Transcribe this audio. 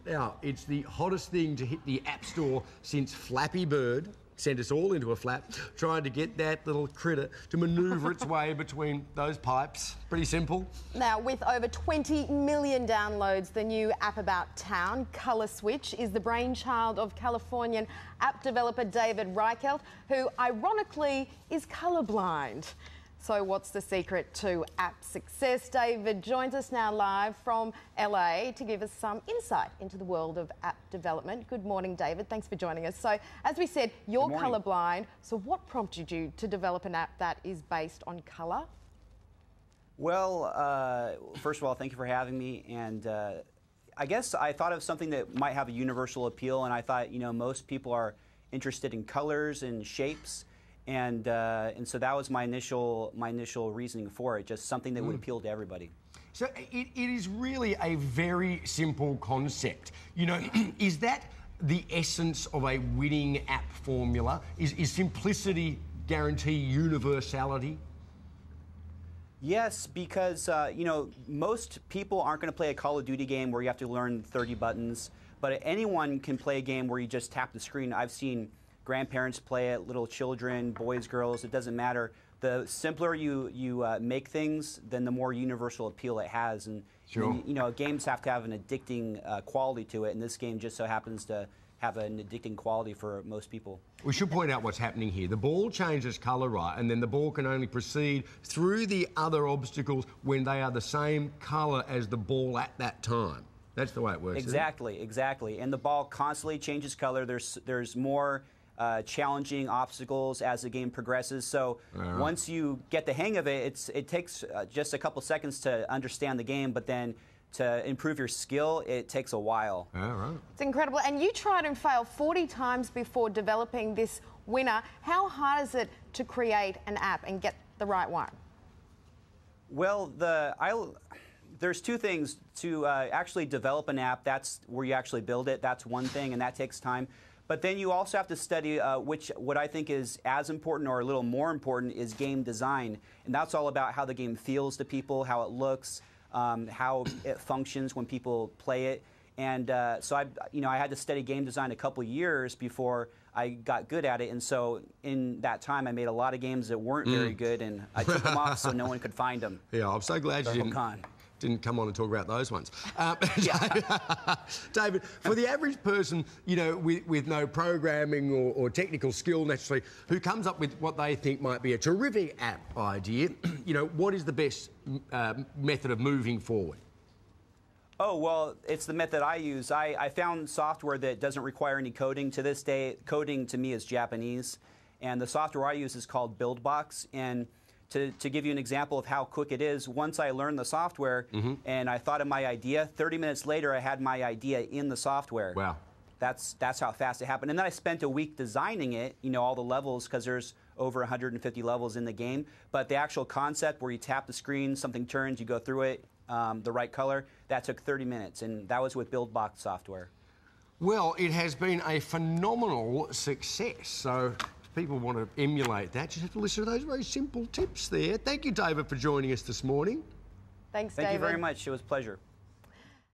Now, it's the hottest thing to hit the App Store since Flappy Bird sent us all into a flap, trying to get that little critter to manoeuvre its way between those pipes. Pretty simple. Now, with over 20 million downloads, the new app about town, Colour Switch, is the brainchild of Californian app developer David Reichelt, who ironically is colourblind. So what's the secret to app success? David joins us now live from LA to give us some insight into the world of app development. Good morning, David. Thanks for joining us. So, as we said, you're colourblind. So what prompted you to develop an app that is based on colour? Well, first of all, thank you for having me. And I guess I thought of something that might have a universal appeal, and I thought, you know, most people are interested in colors and shapes. And so that was my initial reasoning for it, just something that would appeal to everybody. So it is really a very simple concept. You know, is that the essence of a winning app formula? Is simplicity guarantee universality? Yes, because, you know, most people aren't going to play a Call of Duty game where you have to learn 30 buttons, but anyone can play a game where you just tap the screen. I've seen grandparents play it, little children, boys, girls, it doesn't matter. The simpler you make things, then the more universal appeal it has. And, sure. You know, games have to have an addicting quality to it, and this game just so happens to have an addicting quality for most people. We should point out what's happening here. The ball changes colour, right, and then the ball can only proceed through the other obstacles when they are the same colour as the ball at that time. That's the way it works. Exactly, exactly. And the ball constantly changes color. There's more challenging obstacles as the game progresses. So once you get the hang of it, it takes just a couple seconds to understand the game, but then to improve your skill, it takes a while. It's incredible. And you tried and failed 40 times before developing this winner. How hard is it to create an app and get the right one? Well, there's two things. To actually develop an app, that's where you actually build it. That's one thing, and that takes time. But then you also have to study what I think is as important or a little more important is game design. And that's all about how the game feels to people, how it looks, how it functions when people play it. And so I had to study game design a couple years before I got good at it. And so in that time, I made a lot of games that weren't very good, and I took them off so no one could find them. Yeah, I'm so glad you didn't come on and talk about those ones. David, for the average person, you know, with no programming or technical skill necessarily, who comes up with what they think might be a terrific app idea, you know, what is the best method of moving forward? Oh, well, it's the method I use. I found software that doesn't require any coding. To this day, coding to me is Japanese. And the software I use is called BuildBox. And to give you an example of how quick it is, once I learned the software and I thought of my idea, 30 minutes later I had my idea in the software. Wow. That's how fast it happened. And then I spent a week designing it, you know, all the levels, because there's over 150 levels in the game. But the actual concept where you tap the screen, something turns, you go through it, the right color, that took 30 minutes. And that was with BuildBox software. Well, it has been a phenomenal success. So people want to emulate that, just have to listen to those very simple tips there. Thank you, David, for joining us this morning. Thanks, David. Thank you very much. It was a pleasure.